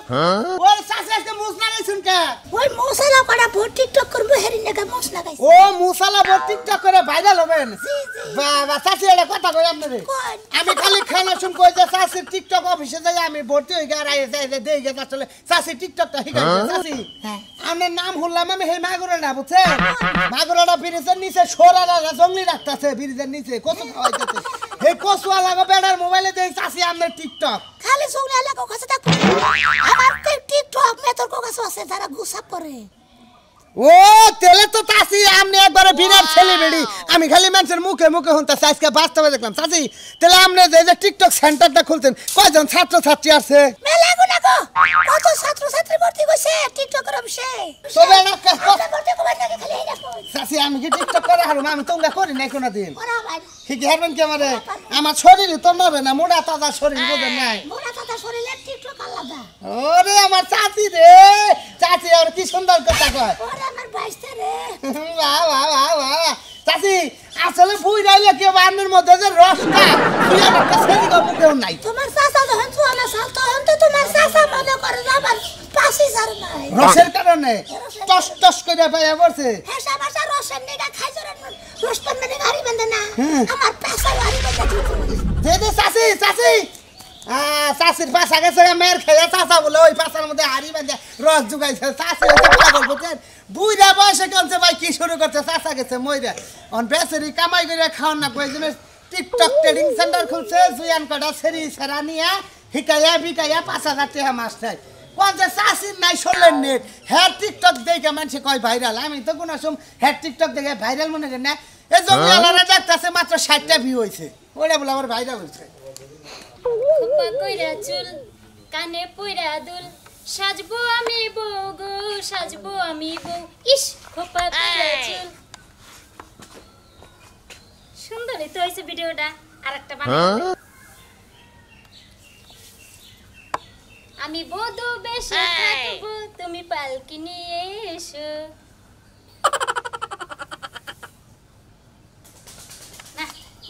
ওই সাসেসকে মুছ লাগাইছুন কে ওই মশলা করা ভোট টিকটক করব হেরি নাকা মুছ লাগাইছে ও মুসালা ভোট টিকটক করে ভাইরাল হবেন বাবা সাসি এটা কথা কই আপনারে আমি খালি খানা শুন কই যে সাসি টিকটক অফিসে যাই আমি ভর্তি হই গা রাই যাই দেই গে আসলে সাসি টিকটকটা শিখাইছে সাসি আমার নাম হল্লাম আমি হে মাগুরাটা বুঝছে মাগুরাটা ব্রিজের নিচে সোরারা জঙ্গলি রাখতাছে ব্রিজের নিচে কত খাওয়াইতেছে হে কসুয়া লাগা বেড়ার মোবাইলে দেই সাসি আমার টিকটক খালি জঙ্গলি লাগা কাছে থাক আমার টিকটক মে তোর কাছে আছে যারা গুসাপ করে ও তেলে তো তাসি আমনে একবারে বিরাট সেলিব্রিটি আমি খালি মানুষের মুখে মুখে হন্তাছি আজকে বাস্তবে দেখলাম তাসি তেলে আমনে যে টিকটক সেন্টারটা খুলছেন কয়জন ছাত্র ছাত্রী আছে মেলা গুনা গো কত ছাত্র ছাত্রী ভর্তি কইছে টিকটকের অফিসে তবে না ভর্তি কই নাকি খালি এইটা কই তাসি আমি কি টিকটক করে হারুম আমি তোমরা করি নাই কোন দিন ওরা ভাই ঠিক হারবেন কি আমারে আমার শরীর তো নবে না মোটা তাজা শরীর বোঝেন নাই মোরা তাতা শরীরে টিকটক আলাদা ওরে আমার চাচি রে চাচি আর কি সুন্দর কথা কয় ওরে আমার বাইস্তা রে বাহ বাহ বাহ বাহ চাচি আসলে বুই রাইলে কি বান্নের মধ্যে যে রসটা তুই একটা সেদিকে মুখেও নাই তোমার চাচা যখন চুয়ানা সাল তখন তো তোমার চাচা মনে করে যাবার পাশি সার নাই রসের কারণে টস টস করে পাইয়া পড়ছে হেসা ভাষা রসের নিগা খাই জরেন রসটার মানে গাড়ি বান্ধে না আমার পেশা গাড়ি বান্ধে দে চাচি চাচি চাচির পাশা গেছে মেয়ের খেয়ে চাচা বলে ওই পাশার মধ্যে হাড়ি বাঁধে রস জুগাইছে চাচি পাগল বুঝছেন বুইরা বয়সে কেমছে ভাই কি শুরু করছে চাচা গেছে মইরা অন বেচারি কামাই করে খাওয়ান না কই জন্য টিকটক ট্রেডিং সেন্টার খুলছে জুয়ান কটা সেরি সেরা নিয়ে হিকাইয়া বিকাইয়া 5,000 টাকা মাস চাই কোন যে চাচির নাই শোলেন নেট হ্যাঁ টিকটক দেখে মানুষে কয় ভাইরাল আমি তো কোনো সময় হ্যাঁ টিকটক দেখে ভাইরাল মনে করি না এই জমি আলাদা দেখতেছে মাত্র 60টা ভিউ হয়েছে ওটা বলে আমার ভাইরাল হয়েছে খোপা কইরা চুল কানে পয়রা দুল সাজবো আমি বউ গো সাজবো আমি বউ ইস খোপা কইরা চুল সুন্দরই তো হইছে ভিডিওটা আরেকটা বানাই আমি বধূ বেশে থাকবো তুমি পালকি নিয়ে এসো না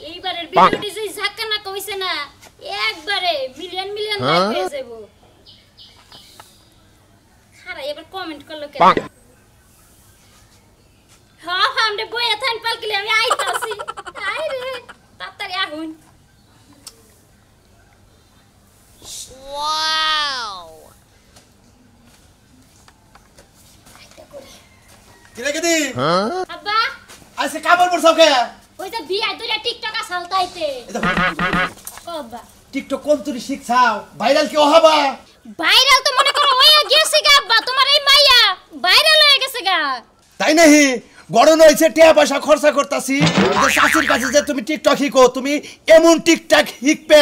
এইবারের ভিডিওটি যে ঝাক্কানা কইছে না একবারে মিলিয়ন মিলিয়ন লাইক হয়ে যাবো খারা এবার কমেন্ট করলো কেন হ্যাঁ আমরা বইয়া থান পালকিলে আমি আইতাছি আই রে তাড়াতাড়ি আহুন ওয়াও কিরে কেদি আব্বা আইছে কাবল পড়ছও কে ওই যে বিয়া দুইটা টিকটক আসালতাইতে কবা টিকটক কোন তুই শিখছাও ভাইরাল কি হবা ভাইরাল তো মনে করো হয়ে গেছে গা আব্বা তোমার এই মাইয়া ভাইরাল হয়ে গেছে গা তাই নাহি গড়ন হইছে টিয়া পয়সা খরচা করতাছি যে শাশুর কাছে যে তুমি টিকটক শিখো তুমি এমন টিকটক শিখবে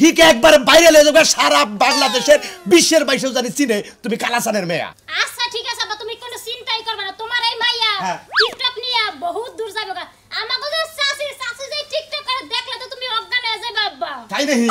হিকে একবার ভাইরাল হয়ে যাবে সারা বাংলাদেশের বিশ্বের বাইশেও জানি চিনে তুমি কালাসানের মেয়া আচ্ছা ঠিক আছে আব্বা তুমি কোনো চিন্তাই করবে না তোমার এই মাইয়া টিকটক নিয়ে বহুত দূর যাবে গা আমাগো যে শাশি যে টিকটক করে দেখলে তো তুমি অজ্ঞান হয়ে যাবে আব্বা তাই নাহি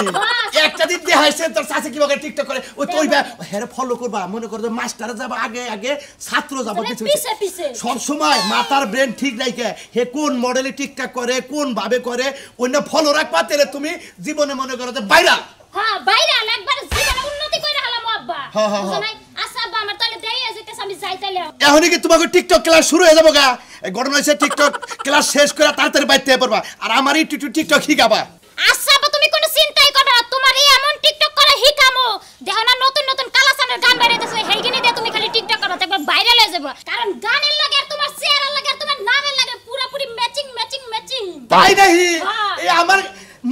একটা দিন দেখাইছে তোর শাশি কিভাবে টিকটক করে ওই তো ওইবা হেরে ফলো করবা মনে করো মাস্টার যাবে আগে আগে ছাত্র যাবে কিছু পিছে সব সময় মাথার ব্রেন ঠিক রাখে হে কোন মডেলে টিকটক করে কোন ভাবে করে অন্য ফলো রাখবা তাহলে তুমি জীবনে মনে করো যে ভাইরাল হ্যাঁ ভাইরাল একবার জীবনে উন্নতি করে হলাম আব্বা বুঝছ নাই আচ্ছা আব্বা আমার তাহলে দেই আছে আমি যাই তাইলে এখনই কি তোমাকে টিকটক ক্লাস শুরু হয়ে যাবো গা এই ঘটনা হইছে টিকটক ক্লাস শেষ করে তাড়াতাড়ি বাইতে পারবা আর আমারই টিকটক শিখাবা আচ্ছা আব্বা তুমি কোনো চিন্তাই করবে না তোমার এই এমন টিকটক করে শিখামু দেখো না নতুন নতুন কালাসানের গান বেরাইতেছে হেইগিনি দিয়ে তুমি খালি টিকটক করো দেখবে ভাইরাল হয়ে যাবে কারণ গানের লাগে আর তোমার চেহারার লাগে আর তোমার নামের লাগে পুরোপুরি ম্যাচিং তাই নাহি এই আমার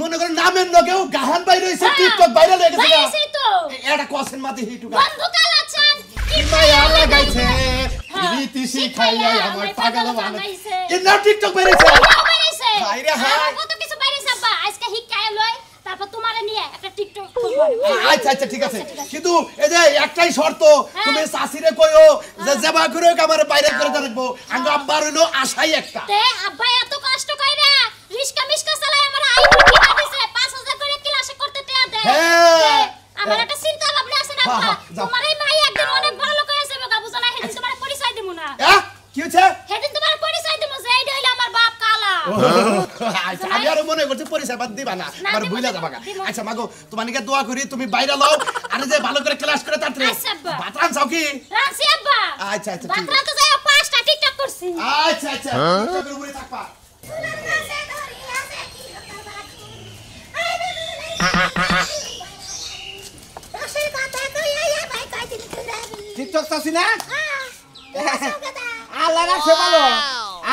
মনে করে নামের লগেও গাহান বাইরে হইছে টিকটক ভাইরাল হয়ে গেছে ভাইরাল তো এটা কোশ্চেন মাটি হিটুকা বন্ধু কালাচান কি মায়া লাগাইছে রীতি শিখাইয়া আমার পাগল বানাইছে এই না টিকটক বেরিয়েছে হাইরে হাই কত কিছু বাইরেছে আব্বা আজকে হিকায় লয় তারপর তোমারে নিয়ে একটা টিকটক করব আচ্ছা ঠিক আছে কিন্তু এই যে একটাই শর্ত তুমি শাশিরে কইও যে জবা করে আমার বাইরে করে রাখবো আঙ্গ আব্বার হলো আশাই একটা তে আব্বা এত কষ্ট কইরা রিস্কা মিস্কা চালাই আমার আইফোন কিনা দিছে 5000 করে ক্লাসে করতে টিয়া দেয় হ্যাঁ আমার একটা চিন্তা ভাবনা আছে না আব্বা তোমার এই মাই একদিন অনেক বড় লোক হয়েছে বাবা বুঝো না হেদিন তোমার পরিচয় দিমু না কি হচ্ছে হেদিন তোমার পরিচয় দিমু যে এই হইলো আমার বাপ কালা আচ্ছা আমি আরো মনে করছি পরিচয় বাদ দিবা না না, আমার দিব, বুইলা দিব, যাবা দিব। আচ্ছা মাগো তোমানিকে দোয়া করি তুমি বাইরে লও আর যে ভালো করে ক্লাস করে তাড়াতাড়ি আচ্ছা, আব্বা। বাতরান চাও কি রানছি আব্বা আচ্ছা আচ্ছা ঠিক বাতরা তো যাই 5টা টিকটক করছি আচ্ছা আচ্ছা টিকটকের উপরে থাকবা টিকটক চাচ্ছি না আল্লাহ রাখছে ভালো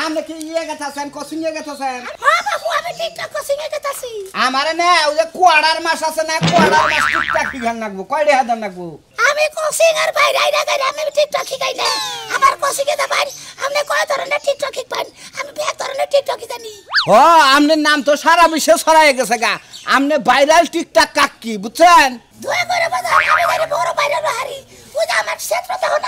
আপনি কি ইয়ে গেছেন কোচিং এ গেছেন আমারে না ওই যে কোয়াড়ার মাছ আছে না কোয়াড়ার মাছ টিকটক শিখান লাগবো কয়টা হাজার লাগবো আমি কোচিং আর বাইরে আইরা গাইরা আমি টিকটক শিখাই না আমার কোচিং এ ভাই আপনি কয় ধরনের টিকটক শিখবেন আমি বেশ ধরনের টিকটক জানি ও আমনের নাম তো সারা বিশ্বে ছড়াই গেছে গা আমনে ভাইরাল টিকটক কাকি বুঝছেন দয়া করে বাজার আমি জানি বড় বাইরে হারি ওই যে আমার ক্ষেত্র তখন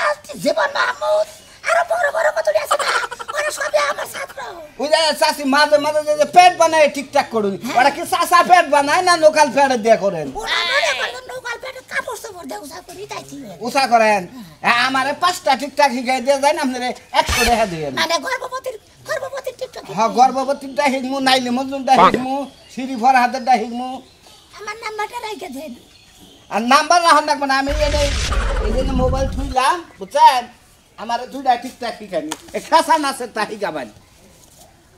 জীবন মাহমুদ আরো বড় বড় কত আছে না ওরা সবই আমার ছাত্র ওই যে চাষি মাঝে মাঝে যে পেট বানায় টিকটক করুন ওরা কি চাষা পেট বানায় না লোকাল পেট দিয়ে করেন ওরা মনে করেন নৌকাল পেটে কাপড় চোপড় দেয় উঠা করি তাইছি উষা করেন আমারে 5টা টিকটক শিখাই দিয়ে যায় না আপনারে 100 টাকা দিয়ে মানে গর্ভবতীর টিকটক হ্যাঁ গর্ভবতীটা শিখমু নাইলে মজুনটা শিখমু সিঁড়ি ভরা হাতেরটা শিখমু আমার নাম্বারটা রাইখে দেন আর নাম্বার রাখুন রাখবো না আমি এই জন্য মোবাইল থুইলাম বুঝছেন আমার 2টা টিকটক শিখানি খাসা নাচের তা শিখাবেন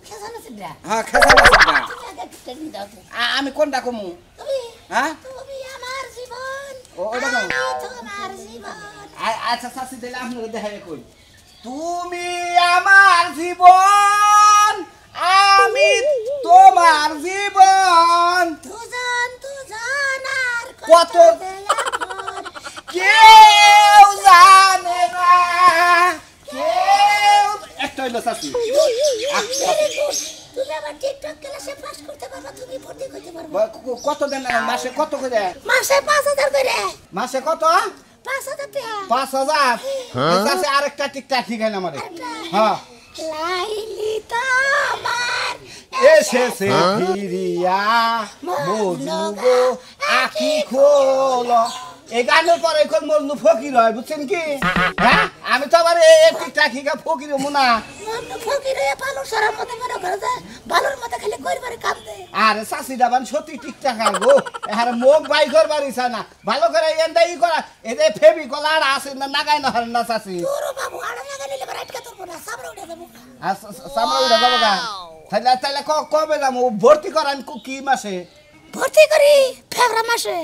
কেমন আছে দা হ্যাঁ খাসা নাচের তা তুমি আগে ট্রেনিং দাও তো। আমি কোনটা কমু তুমি হ্যাঁ তুমি আমার জীবন ওটা দাও। আমি তোমার জীবন আচ্ছা চাষি দিলে আপনাকে দেখাই কই তুমি আমার জীবন আমি তোমার জীবন দুজন আর কত এখন কেউ জানে না কেউ একটা হইলো চাষি তুমি আমার টিকটক ক্লাসে পাস করতে পারবা তুমি ভর্তি করতে পারবা কত দেন মাসে কত করে মাসে 5000 করে মাসে কত 5000 টাকা 5000 চাষি আরেকটা টিকটক শিখাই না আমারে হ্যাঁ লাইলি তো আমার এসেছে ফিরিয়া মজনু গো আখি খোলো এই গানের পরে এখন মজনু ফকির হয় বুঝছেন কি হ্যাঁ আমি তো আবার এই টিকটক শিখা ফকির হবো না মন ফকির হয়ে পালর সরার মতো মনে করে যে বালুর মতো খালি কইবারে কাম দেয় আরে চাষি দাবান সত্যি টিকটক আনবো আর মুখ বাই করবার ইচ্ছা না ভালো করে এনটা ই করা এদের ফেবি কলার আছে না নাগাই না হারে না চাষি তোর বাবু আড়া লাগা নিলে বাড়ি আটকা তোর না সামনে উঠে দেবো সামনে উঠে যাবো গা তাহলে তাহলে কবে যাবো ভর্তি করান কি মাসে ভর্তি করি ফেব্রুয়ারি মাসে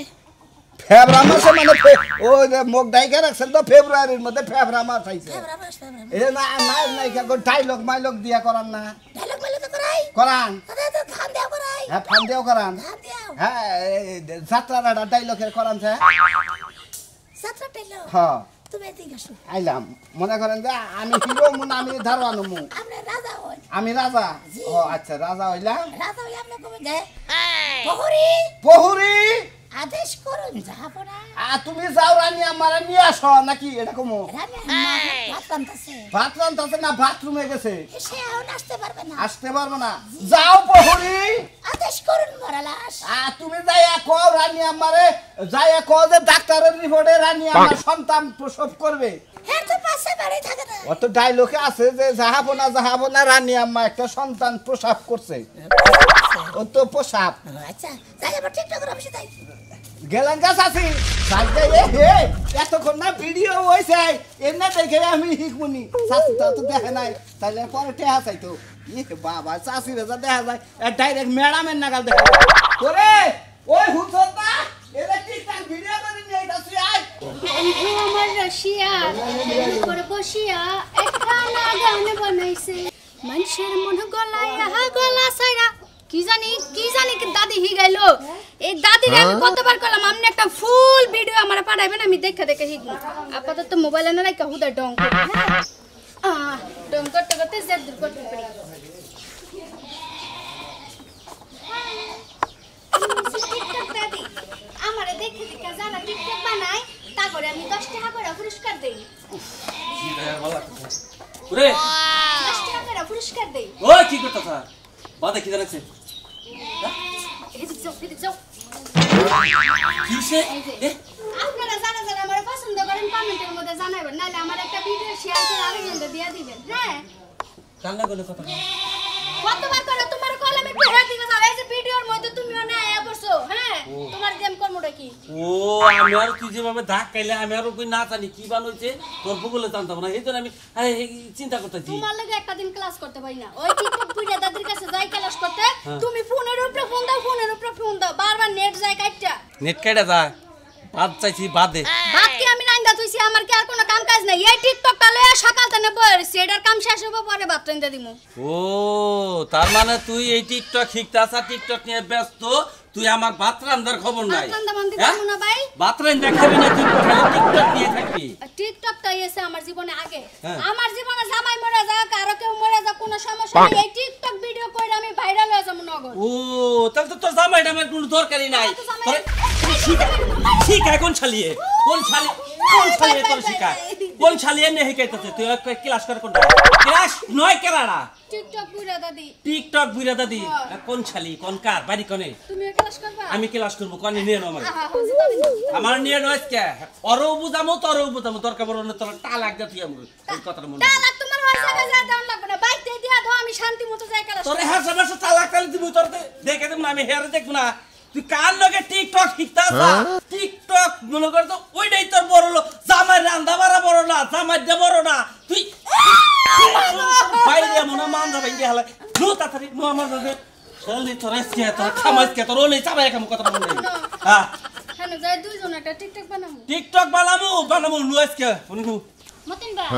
ফেব্রুয়ারি মাসে মানে ওই যে মুখ ডাইকে রাখছেন তো ফেব্রুয়ারির মধ্যে ফেব্রুয়ারি মাস আইছে ফেব্রুয়ারি এই না নাই নাই কোন ডাইলগ মাইলগ দিয়া করান না ডায়লগ মেলে তো করাই করান দাদা তো খান দেও করাই হ্যাঁ ফান দিও করান খান দেও হ্যাঁ যাত্রাটা ডাইলগের করান স্যার সাতটা টেলো হ্যাঁ তুমি এদিকে আসো আইলাম মনে করেন যে আমি হিরো মু না আমি ধারওয়ানো মু আপনি রাজা হন আমি রাজা ও আচ্ছা রাজা হইলাম রাজা হই আপনি কবে যায় প্রহরী প্রহরী আদেশ করুন যাবো না তুমি যাও রানী আমার নিয়ে আসো নাকি এটা কমো রানী ভাত রান্তাছে ভাত রান্তাছে না বাথরুমে গেছে সে এখন আসতে পারবে না আসতে পারবো না যাও প্রহরী আদেশ করুন মরালাস তুমি যাইয়া কও রানী আমারে যাইয়া কও যে ডাক্তারের রিপোর্টে রানী আমার সন্তান প্রসব করবে হ্যাঁ তো পাশে বাড়ি থাকে না অত ডায়লগে আছে যে যাহাবো না রানী আম্মা একটা সন্তান প্রসব করছে ও তো প্রসব আচ্ছা তাই আবার টিকটক করে বসে তাই গেলেন গাছ আছি এতক্ষণ না ভিডিও হয়েছে এমনি দেখে আমি শিখবনি শাশু তা তো দেখে নাই তাহলে পরে টেহা চাইতো বাবা চাষি রেজা দেখা যায় ডাইরেক্ট ম্যাডামের নাগাল দেখা করে ওই হুজুর না এরা টিকটক ভিডিও করে নিয়ে আইতাছি আই বন্ধু আমার রশিয়া করে বসিয়া একটা গান বানাইছে মানুষের মন গলায়া গলা ছাইরা কি জানি দাদি হি গেল এই দাদিরে আমি কতবার কইলাম আপনি একটা ফুল ভিডিও আমারে পাঠাইবেন আমি দেখে শিখব আপাতত মোবাইলে না রাখা হুদা ডং করে হ্যাঁ ডং করতে করতে যে দূর করতে পারি টিকটক দাদি আমারে দেখে যারা টিকটক বানায় তা করে আমি 10 টাকা করে পুরস্কার দেই ওরে 10 টাকা করে পুরস্কার দেই ওই কি করতেছ বাদে কি জানাচ্ছে এদিকে যাও কিসে এ আপনারা যারা আমার পছন্দ করেন কমেন্টের মধ্যে জানাবেন নাহলে আমার একটা ভিডিও শেয়ার করে আরেকজনকে দিয়ে দিবেন হ্যাঁ কান্না করে কথা কতবার করে তোমার কলমে একটু এই যে ভিডিওর মধ্যে তুমি না আয়া বসো হ্যাঁ তোমার গেম কর্মটা কি ও আমি আর তুই যেভাবে ধাক্কাইলে আমি আর কই না জানি কি বানাইছে তোর ভূগোলে জানতাম না এইজন্য আমি আরে চিন্তা করতেছি তোমার লাগে একটা দিন ক্লাস করতে পারি না ওই টিকটক ভিডিও দাদির কাছে যাই ক্লাস করতে তুমি ফোনের উপরে ফোন দাও বারবার নেট যায় কাটটা নেট কেটে যা বাদ চাইছি বাদে বাদ কি আমি নাইন্দা তুইছি আমার কি আর কোনো কাম কাজ নাই এই টিকটকটা লয়ে সকাল থেকে বইছি এটার কাম শেষ হবে পরে ভাত রাইন্দা দিমু ও তার মানে তুই এই টিকটক শিখতাছ টিকটক নিয়ে ব্যস্ত তুই আমার ভাত রান্নার খবর নাই ভাত রান্দা বান্দি দিমু না ভাই ভাত রান্না খাবি না তুই খালি টিকটক নিয়ে থাকবি টিকটকটা এসে আমার জীবনে আগে হ্যাঁ। আমার জীবনে জামাই মরে যাক আর কেউ মরে যাক কোনো সমস্যা নেই এই টিকটক ভিডিও কইরা আমি ভাইরাল হয়ে যাবো নগদ ও তাহলে তো তোর জামাইটা আমার কোনো দরকারই নাই আমার তো জামাই- শিখায় কোন ছালিয়ে তোর শিখায় কোন ছালিয়ে নে শিখাইতেছে তুই ক্লাস কর কোনটা ক্লাস নয় কেরাড়া টিকটক বুড়া দাদি টিকটক বুইরা দাদি কোন ছালি কোন কার বাড়ি কোনে তুমি ক্লাস করবা আমি ক্লাস করবো কোনে নিয়ে নাও আমার আহা হইছে দাদি আমার নিয়ে নয় কে অরও বুঝামো তোরও বুঝামো দরকার বড় না তোর টালাক দে তুই আমার এই কথাটা মনে তালাক তোমার হইছে না যা দাম লাগবে না বাইতে দিয়া দাও আমি শান্তি মতো যাই ক্লাস তোর হ্যাঁ সমস্যা টালাক তালি দিব তোর দেখে দেব না আমি হেরে দেখব না তুই কার লগে টিকটক শিখতাছ টিকটক মনে কর তো ওইটাই তোর বড় হলো জামাই রান্দা বাড়া বড় না জামাই দে বড় না তুই বাইরে মনে মান্দা ভাঙ্গি হালা নো তাড়াতাড়ি নো আমার লগে চলি তোর এসকে তোর খামাইকে তোর ওলে চাবাই কাম কথা বল নাই হ্যাঁ হ্যাঁ যাই দুইজন একটা টিকটক বানামু টিকটক বানামু নো আজকে শুনি মতিন ভাই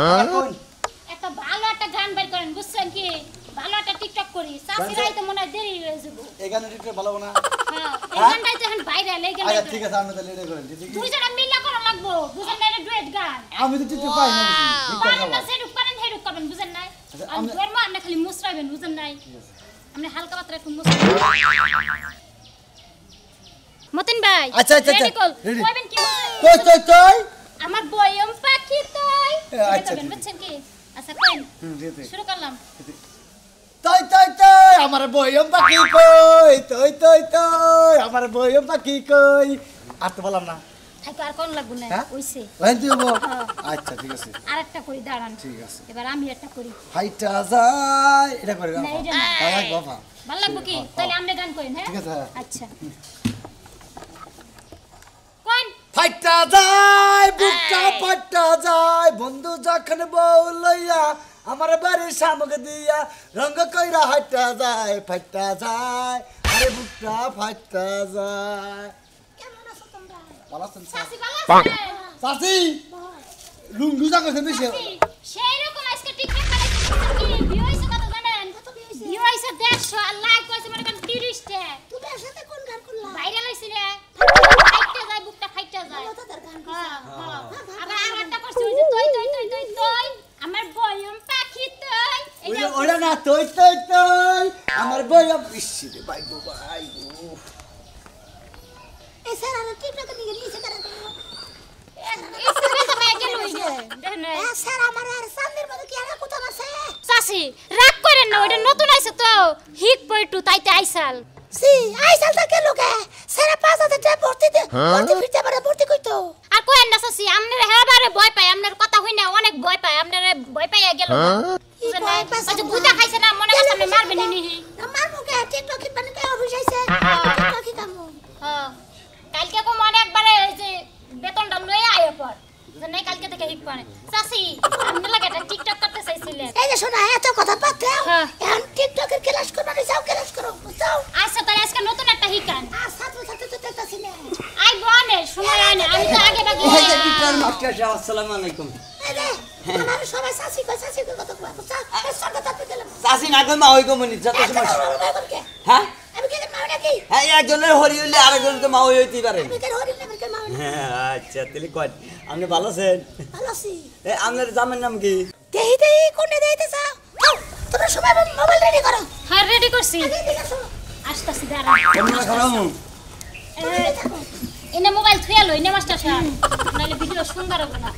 একটা ভালো একটা গান বের করেন বুঝছেন কি ভালো একটা টিকটক করি চাচিরাই তো মনে হয় দেরি হয়ে যাবো এখানে টিকটক ভালো না হ্যাঁ এই গানটাই তো এখন ভাইরাল এই আচ্ছা গানটা ঠিক আছে আমি তাহলে এটা করেন ঠিক আছে দুইজনে মিলা করা লাগবো বুঝেন না এটা ডুয়েট গান আমি তো টিকটক পাই না পারেন না সেরুক পারেন হেরুক করবেন বুঝেন নাই আমি দুয়ার মা আপনি খালি মুসরাইবেন বুঝেন নাই আপনি হালকা পাতলা একটু মুসরাইবেন মতিন ভাই আচ্ছা, আচ্ছা, ready কল ready। কইবেন কি বলছেন? তুই আমার বয়ম পাখি তুই আচ্ছা, কইবেন বুঝছেন কি আচ্ছা কইন শুরু করলাম তুই আমার বয়ম পাখি কই তুই আমার বয়ম পাখি কই আর তো বললাম না থাকো আর কোন লাগবো না হ্যাঁ? কইছে লাইন দিব আচ্ছা ঠিক আছে আরেকটা করি দাঁড়ান ঠিক আছে এবার আমি একটা করি হাইটা যায় এটা করে না, এটা না। আয় বাবা ভালো লাগবো কি তাহলে আমরা গান করেন হ্যাঁ ঠিক আছে, হ্যাঁ। আচ্ছা কোন ফাইটা যায় বুকটা ফাইটা যায় বন্ধু যখন বউ লইয়া আমার বাড়ির সামনে দিয়া রঙ কইরা হাইটা যায় ফাইটা যায় আরে বুকটা ফাইটা যায় কেমন আছো তোমরা ভালো আছেন চাচি ভালো আছেন চাচি লুঙ্গি জাগছে বেশি সেই রকম আজকে টিকটক বানাইছি কি ভিউ হইছে কত জানেন ভিউ হইছে 150 আর লাইক হইছে মনে করেন 30 টা তুমি এর সাথে কোন গান করলা ভাইরাল হইছে রে ফাইটটা যায় বুকটা ফাইটটা যায় তাদের গান হ্যাঁ আবার আরেকটা করছি ওই যে তুই আমার বয়ম পাখি তুই এটা ওরা না তুই আমার বই ইসি রে ভাই গো ভাই গো এই স্যার আর টিকটক দিকে নিচে করে ইসবে তো ভাই গেল ওই যে দেখেন স্যার আমার আর সামনের মধ্যে কি আর কোথা আছে চাচি রাগ করেন না ওটা নতুন আইছে তো হিক পয়টু তাইতে আইসাল সি আইসাল থেকে লোকে স্যার 5000 টাকা ভর্তি ফিরতে পারে ভর্তি কইতো আর কোয়েন না চাচি আমনের হেবারে ভয় পায় আমনের কথা হই না অনেক ভয় পায় আমনের ভয় পাইয়া গেল বুঝেন না আচ্ছা বুঝা খাইছে না মনে করছে আপনি মারবেন নি আমার মুখে টিকটক কি বানাতে অফিস আইছে টিকটক কি কাম হ্যাঁ কালকে কো মনে একবারে এই যে বেতনটা লয়ে আয় পর যে নাই কালকে থেকে হিক পারে চাচি আমনে লাগে একটা টিকটক করতে চাইছিলেন এই যে শোনা এত কথা বাদ দাও হ্যাঁ। এখন টিকটকের ক্লাস করবা না যাও ক্লাস করো যাও আচ্ছা তাহলে আজকে নতুন একটা হিকান আর ছাত্র ছাত্রী তো দেখতাছি না আই বনে সময় হয় না আমি তো আগে বাকি মাস্টার সাহেব আসসালামু আলাইকুম এই রে আমার সবাই সাসি কথা কয় বুঝছা এই সরকার তাতে দিলাম চাষি না কই মা হই কমনি যত সমস্যা হ্যাঁ আমি কি মা নাকি হ্যাঁ একজনের হরি হইলে আরেকজনের তো মা হই হইতেই পারে আমি কি হরি না কি মা হ্যাঁ আচ্ছা তাহলে কই আপনি ভালো আছেন ভালো আছি এ আপনার জামের নাম কি দেই কোনে দেইতে চাও তোমরা সবাই মোবাইল রেডি করো হ্যাঁ রেডি করছি ঠিক আছে আসতাছি দাঁড়ান কেমন খারামু এনে মোবাইল থুয়া লই নে মাস্টার সাহেব নালে ভিডিও সুন্দর হবে না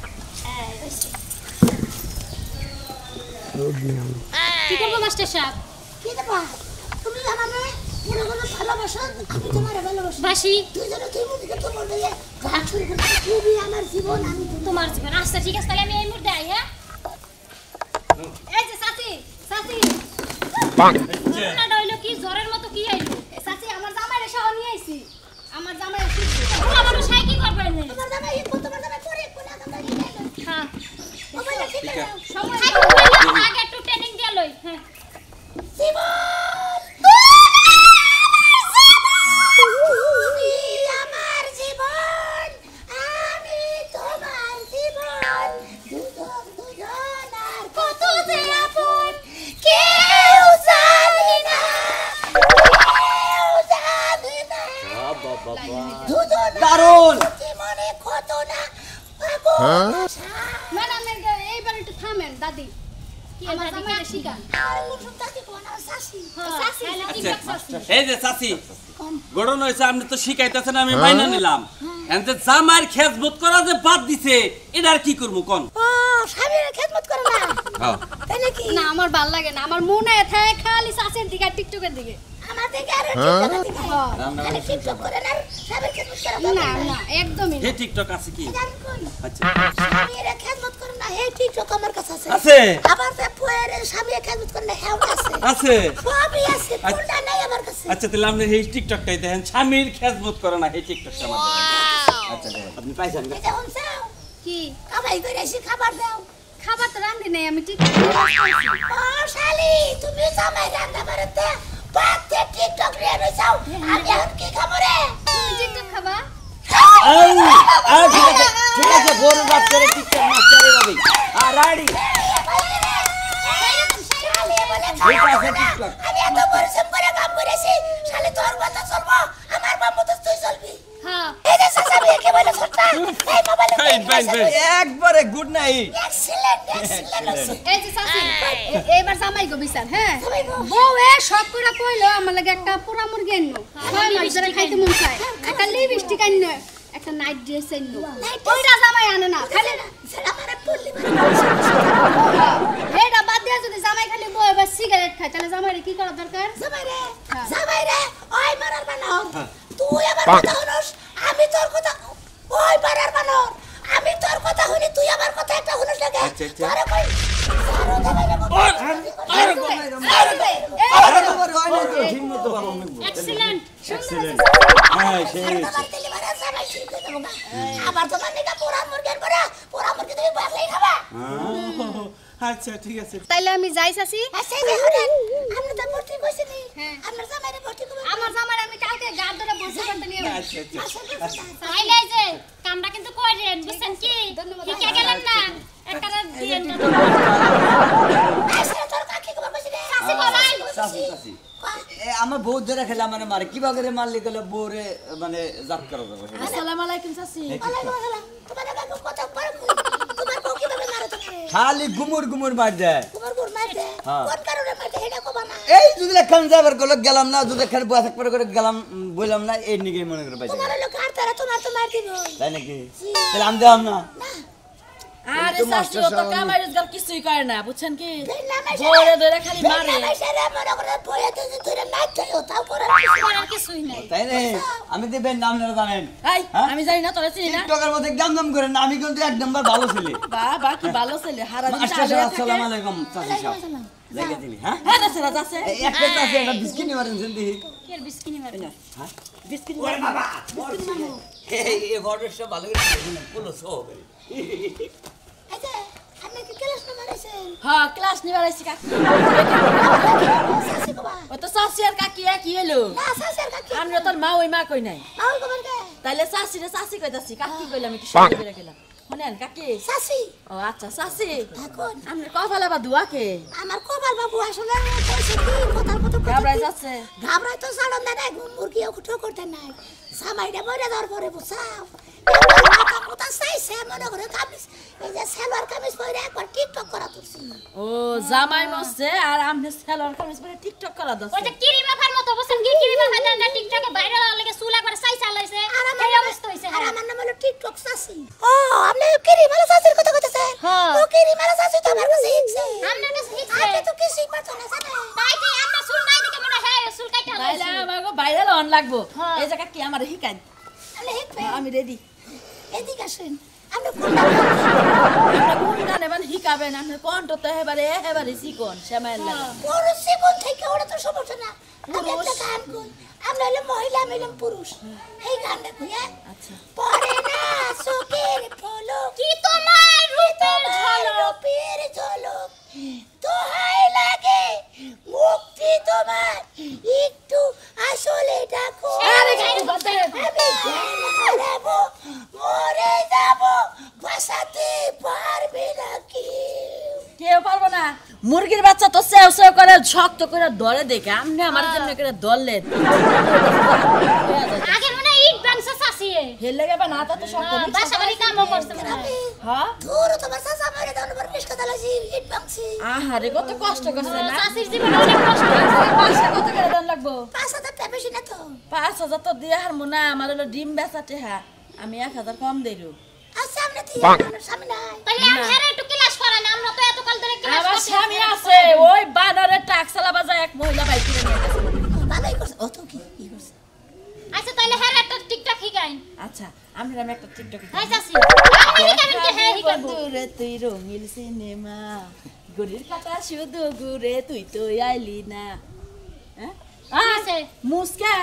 কি করবো মাস্টার সাহেব কি দেবা তুমি আমারে মনে করো ভালোবাসো আমি তোমারে ভালোবাসি বাসি তুই যেন তুই মুখে তো বলবে গান শুরু করে তুমি আমার জীবন আমি তোমার জীবন আচ্ছা ঠিক আছে তাহলে আমি এই মুহূর্তে আই হ্যাঁ এই যে সাথী না ডইলো কি জ্বরের মতো কি আইলো আমার জামাই শিখবে বুড়া মানুষ হাই কি করবে না তোমার জামাই হিকবো তোমার জামাই পরে কোলা কথা হিকাইলো হ্যাঁ মোবাইলটা ঠিক আছে সময় হাই করবে আগে একটু ট্রেনিং দিয়ে লই হ্যাঁ জীবন তুমি আমার জীবন আমি তোমার জীবন দুজন আর কত যে আপন কেউ জানে না দুজন দারুণ জীবনে কত না ম্যাডাম এইবার একটু থামেন দাদি আমার জামাই শিখান এই যে চাচি গড়ন হয়েছে আপনি তো শিখাইতেছেন আমি মাইনা নিলাম এনতে জামার খেজমত করা যে বাদ দিছে এটার কি করবো কোন ও স্বামীর খেদমত করে না তাই নাকি না আমার ভাল লাগে না আমার মনে থাকে খালি শাসের দিকে আর টিকটকের দিকে আমার দিকে আর টিকটক দিকে খালি টিকটক করে না স্বামীর খেদমত করে না না একদমই হে না টিকটক আছে কি জান কই আচ্ছা স্বামীর খেদমত করে না হে টিকটক আমার কাছে আছে আছে আবার যে পুয়ের স্বামীর খেদমত করে না হেও আছে আছে সবই আছে কোনটা নাই আমার কাছে আচ্ছা তাহলে আপনি এই টিকটকটাই দেখেন স্বামীর খেজমত করে না এই টিকটকটা আমাদের আচ্ছা দেখেন আপনি পাইছেন না? এই যে হনসাও কি কামাই করে এসে খাবার দাও খাবার তো রান্ধি নাই আমি টিকটক ও শালি তুমি জামাই রান্না করতে পাতে টিকটক রে রইছাও আমি এখন কি খাবো রে তুমি টিকটক খাবা ঠিক আছে বড় বাপ করে টিকটক মাস্টার এভাবে আর রাডি শালি বলে ঠিক আছে টিকটক আমি এত পরিশ্রম করে কাম করেছি শালি তোর কথা চলবো আমার বাবা তো তুই চলবি হ্যাঁ এই যে সাসা বিয়ে বলে ছোটটা এই মোবাইলে ফাইন ফাইন ফাইন একবারে গুড নাইট এক্সিলেন্ট এক্সিলেন্ট এই যে শাসি এবার জামাই গো বিচার হ্যাঁ জামাই গো। বউ এ সব করে কইলো আমার লাগে একটা পোড়া মুরগি আননো 6 মাস ধরে খাইতে মন চায় একটা লিপস্টিক আননো একটা নাইট ড্রেস আননো ওইটা জামাই আনে না খালি সেটা মানে পড়লি এইটা বাদ দিয়ে যদি জামাই খালি বউ এবার সিগারেট খায় তাহলে জামাইরে কি করা দরকার জামাই রে ওই মারার বানর তুই আমার কথা শুনস আমি তোর কথা ওই মারার বানর আমি তোর কথা শুনি তুই আমার কথা একটা শুনস লাগে তোরে কই এক্সিলেন্ট হ্যাঁ সেই আবার তোমার নিকা পোড়া মুরগি তুমি বাসলেই খাবা আচ্ছা ঠিক আছে তাইলে আমি যাই চাচি আচ্ছা যে শুনেন আমরা তো ভর্তি কইছি নি হ্যাঁ। আমরা জামাইরে ভর্তি করব আমার জামাই আমি কালকে গাড় ধরে বসে করতে নিয়ে আচ্ছা আচ্ছা তাইলে যে কামটা কিন্তু করেন বুঝছেন কি ঠিকই গেলেন না একটা দিয়েন আচ্ছা তোর কাকি কবা কইছি রে চাচি বলাই চাচি চাচি আমার বউ ধরে খেলে মানে মারে কিবা করে মারলে গেলে বউরে মানে জাত করা যাবে আসসালামু আলাইকুম চাচি ওয়ালাইকুম আসসালাম তোমার কাকি কথা পড় তোমার বউ কিভাবে মারে তোমারে খালি গুমুর গুমুর মার দেয় তোমার বউ মারতে হ্যাঁ। কোন কারণে মারতে এটা কবা না এই যদি লেখান যাবার গেল গেলাম না যদি এখানে বসে থাকবার করে গেলাম বললাম না এই নিগে মনে করে পাইছে তোমার লোক আর তারা তোমার তো মার দিব তাই নাকি তাহলে আমি দিলাম না আরে তো শাশি মাস্টার ও তো সাহেব কামাই রোজগার কিছুই করে না বুঝছেন কি বেলা মাইছে জোরে ধরে খালি মারে বেলা মাইছে রে মনে করে বইয়ে তো ধরে নাচ চাইও তাও করে করার কিছুই নাই তাই না আমি দেবেন নাম না জানেন এই হ্যাঁ? আমি জানি না তোরা চিনি না টিকটকের মধ্যে দাম দাম করে না আমি কিন্তু এক নাম্বার ভালো ছেলে বাবা কি ভালো ছেলে হারা দিন মাস্টার সাহেব আসসালামু আলাইকুম চাচি সাহেব জায়গা দিলি হ্যাঁ হ্যাঁ দাসে রাজা আছে এই একটা আছে একটা বিস্কিট নিয়ে মারেন দেখি কি আর বিস্কিনি মারে হ্যাঁ বিস্কিট ওরে বাবা এই ঘরের সব ভালো করে পুরো সব আচ্ছা আপনি কি ক্লাস না মারেছেন হ্যাঁ ক্লাস নিবার আইছি কাকি সাসি কবা ও তো শাশি আর কাকি কি হলো না সাসের কাকি আমরা তোর মা ওই মা কই নাই মাউল কবার কে তাইলে শাশি রে শাশি কইতাছি কাকি কইলাম একটু শুনে করে গেলাম শুনেন কাকি সাসি ও আচ্ছা শাশি এখন আমরা কপালে বা দুয়াকে আমার কপাল বাবু আসলে কইছে কি কথার কথা ঘাবড়াই যাচ্ছে ঘাবড়াই তো ছাড়ন না নাই মুরগি উঠো করতে নাই সামাইটা মরে ধর পরে বুঝাও মাথা কোথা চাইছে মনে করে কামিজ এই যে সালোয়ার কামিজ পরে একবার টিকটক করা তুলছি ও জামাই মরছে আর আমনে সেলর কামিজ পরে টিকটক করা ওই দছে যে কিরি বাফার মতো বুঝছেন কি কিরি বাফা না টিকটকে ভাইরাল হওয়ার লাগে চুল একবার চাই চালাইছে এই অবস্থা হইছে আর আমার নাম হলো টিকটক চাচি ও আপনি কিরি মালা চাচির কথা কইতেছেন হ্যাঁ। ও কিরি মালা চাচি তো আমার কাছে শিখছে আমনে কাছে শিখছে আপনি তো কিছু পারতো না জানেন তাই যে আমরা চুল নাই দেখে মনে হয় চুল কাইটা তাইলে লাইছে আমাগো ভাইরাল হন লাগবো হ্যাঁ। এই জায়গা কি আমার হিকাই আপনি শিখবে আমি রেডি এদিকে আসেন আপনি কোনটা আমরা কোন গান এবার হিকাবেন আপনি কণ্ঠ তো এবারে সিকন শ্যামাইল লাগে বড় জীবন থেকে ওরা তো সমস্যা না আমি একটা গান কই আমরা হলো মহিলা আমি হলাম পুরুষ এই গানটা কই আচ্ছা পরে না চোখের পলক কি তোমার রূপের ঝলক রূপের ঝলক দোহাই লাগে মুক্তি তোমার একটু আসলে ডাকো আরে গাইরে বলতে আমি জ্ঞান হারাবো মরে যাব বাঁচাতে পারবে না কেউ পারবো না মুরগির বাচ্চা তো সেও সেও করে শক্ত করে ধরে দেখে আমনে আমার জন্য করে ধরলেন আগে মনে হয় ইট বাংসা চাষিয়ে হেল লাগে বা না তা তো শক্ত বাসা বাড়ি কামও করছে মনে হয় হ্যাঁ ধুর তোমার চাচা মরে দাও না রিস্কা দালাজি ইট বাংসি আহারে কত কষ্ট করছে না চাষির জীবনে অনেক কষ্ট পয়সা কত করে দাম লাগবো 5,000 টাকা বেশি না তো 5,000 তো দিয়ে হার মুনা আমার হলো ডিম বেচাতে হ্যাঁ আমি 1,000 কম দেইরু আচ্ছা আমরা ঠিক সামনে নাই তাহলে আমরা একটু ক্লাস করেন আমরা তো এত কাল ধরে ক্লাস আমার করছি স্বামী আছে ওই বানরের টাক চালাবা যায় এক মহিলা বাইক কিনে নিয়ে গেছে ভালোই করছে অত কি করছে আচ্ছা তাহলে হ্যাঁ একটা টিকটক শিখাইন আচ্ছা আমি একটা টিকটক হাই চাষি আমি শিখাবেন কি হ্যাঁ শিখাবো দূরে তুই রঙিন সিনেমা গরির কথা শুধু ঘুরে তুই তো আইলি না হ্যাঁ আছে মুসকা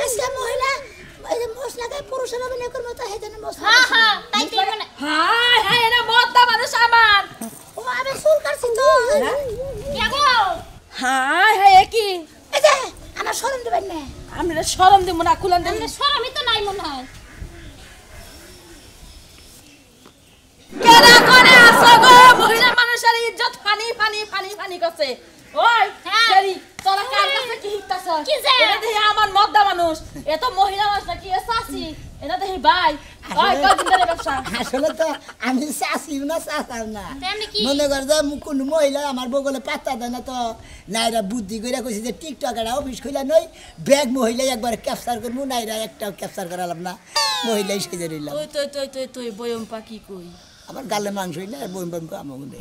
আজকে মহিলা এই যে মশলা গায়ে পুরুষের অভিনয় করবো তো হেজন্য মশলা হ্যাঁ হ্যাঁ তাই তুই মানে হাই হাই এটা মদ্দা মানুষ আমার ও আমি চুল কাটছি তো কি গো হাই হাই কি এই যে আমার শরম দেবেন না আমি শরম দিব না খুলান দেব আমরা শরমই তো নাই মনে হয় কেরা করে আসো গো মহিলা মানুষের ইজ্জত ফানি ফানি ফানি ফানি করছে ওই হ্যাঁ। সেরি তোরা কার কাছে কি হিকতাছ কি যে? এটা দেখি আমার মদ্দা মানুষ এ তো মহিলা মানুষ না কি এ চাচি এটা দেখি ভাই ওই কদিন ধরে ব্যবসা আসলে তো আমি চাষিও না চাষাও না তেমনি কি? মনে কর যে কোন মহিলা আমার বগলে পাত্তা দেয় না তো নাইরা বুদ্ধি করে কইছে যে টিকটক একটা অফিস খুলে নই ব্যাগ মহিলা একবার ক্যাপচার করবো নাইরা একটাও ক্যাপচার করালাম না মহিলাই সেজে রইলাম তুই তুই তুই তুই তুই বয়ম পাকি কই আমার গালে মাংস হইলে আর বইম বইম আমাকে